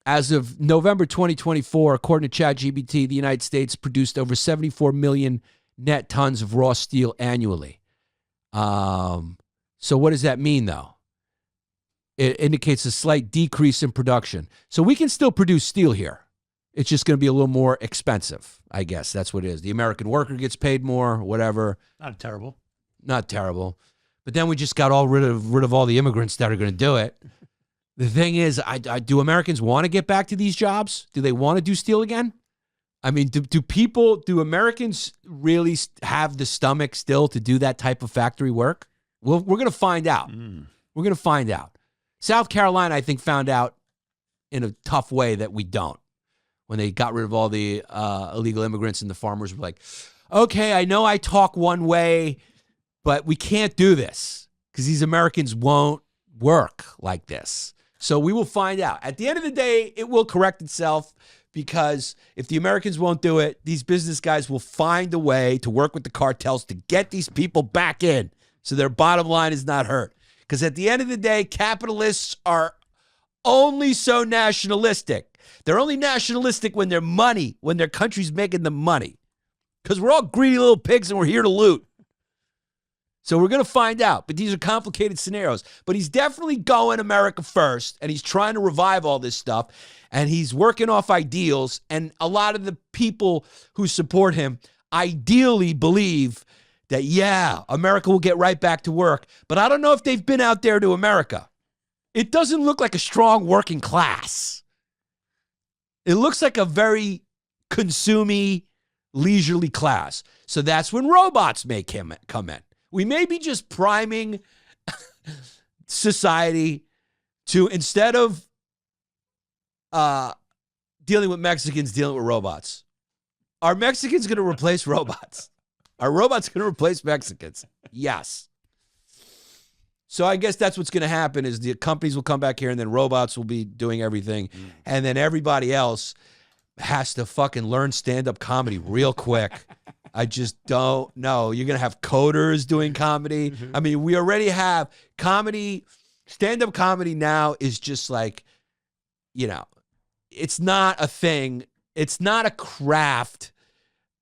As of November 2024, according to ChatGPT, the United States produced over 74 million net tons of raw steel annually. So what does that mean, though? It indicates a slight decrease in production. So we can still produce steel here. It's just going to be a little more expensive, I guess. That's what it is. The American worker gets paid more, whatever. Not terrible. Not terrible. But then we just got rid of all the immigrants that are going to do it. The thing is, do Americans want to get back to these jobs? Do they want to do steel again? I mean, do Americans really have the stomach still to do that type of factory work? Well, we're going to find out. We're going to find out. South Carolina, I think, found out in a tough way that we don't. When they got rid of all the illegal immigrants and the farmers were like, okay, I know I talk one way, but we can't do this because these Americans won't work like this. So we will find out. At the end of the day, it will correct itself because if the Americans won't do it, these business guys will find a way to work with the cartels to get these people back in so their bottom line is not hurt. Because at the end of the day, capitalists are only so nationalistic. They're only nationalistic when their country's making them money. Because we're all greedy little pigs and we're here to loot. So we're going to find out. But these are complicated scenarios. But he's definitely going America first, and he's trying to revive all this stuff, and he's working off ideals. And a lot of the people who support him ideally believe that, yeah, America will get right back to work. But I don't know if they've been out there to America. It doesn't look like a strong working class. It looks like a very consumey, leisurely class. So that's when robots may come in. We may be just priming society to, instead of dealing with Mexicans, dealing with robots. Are Mexicans going to replace robots? Are robots going to replace Mexicans? Yes. So I guess that's what's going to happen is the companies will come back here and then robots will be doing everything. And then everybody else has to fucking learn stand-up comedy real quick. I just don't know. You're going to have coders doing comedy. I mean, we already have comedy. Stand-up comedy now is just like, you know, it's not a thing. It's not a craft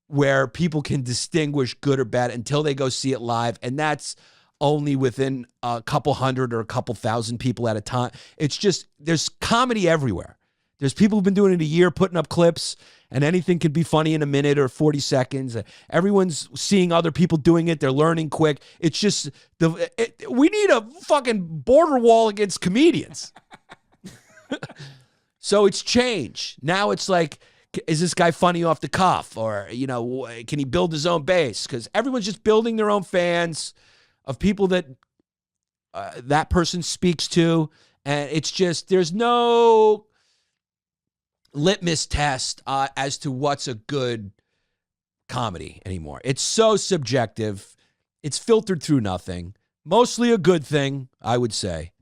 where people can distinguish good or bad until they go see it live. And that's only within a couple hundred or a couple thousand people at a time. It's just, there's comedy everywhere. There's people who've been doing it a year, putting up clips, and anything could be funny in a minute or 40 seconds. Everyone's seeing other people doing it. They're learning quick. It's just, we need a fucking border wall against comedians. So it's changed. Now it's like, is this guy funny off the cuff? Or, you know, can he build his own base? Because everyone's just building their own fans of people that that person speaks to. And it's just, there's no litmus test as to what's a good comedy anymore. It's so subjective. It's filtered through nothing. Mostly a good thing, I would say.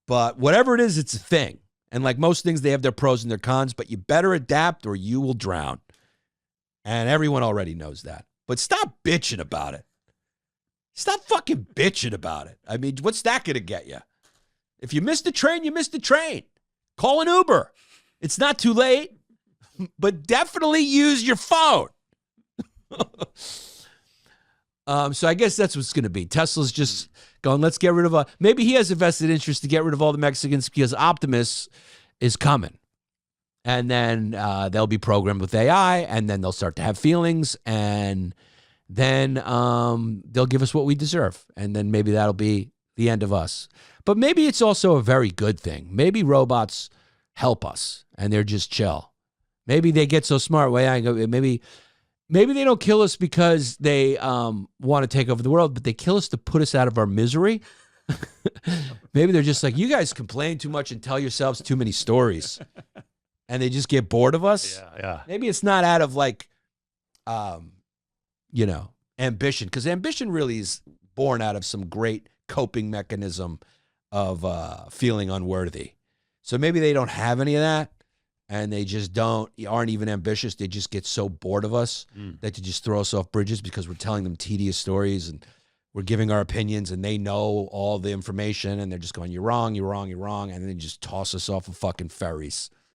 But whatever it is, it's a thing. And like most things, they have their pros and their cons, but you better adapt or you will drown. And everyone already knows that. But stop bitching about it. Stop fucking bitching about it. I mean, what's that going to get you? If you missed the train, you missed the train. Call an Uber. It's not too late, but definitely use your phone. So I guess that's what's going to be. Tesla's just going, let's get rid of maybe he has a vested interest to get rid of all the Mexicans because Optimus is coming. And then they'll be programmed with AI, and then they'll start to have feelings, and then they'll give us what we deserve. And then maybe that'll be the end of us. But maybe it's also a very good thing. Maybe robots help us, and they're just chill. Maybe they get so smart. Maybe they don't kill us because they want to take over the world, but they kill us to put us out of our misery. Maybe they're just like, you guys complain too much and tell yourselves too many stories, and they just get bored of us. Yeah. Maybe it's not out of like, ambition, because ambition really is born out of some great coping mechanism of feeling unworthy. So maybe they don't have any of that, and they just aren't even ambitious. They just get so bored of us that they just throw us off bridges because we're telling them tedious stories and we're giving our opinions, and they know all the information, and they're just going, you're wrong, you're wrong, you're wrong, and then they just toss us off of fucking ferries.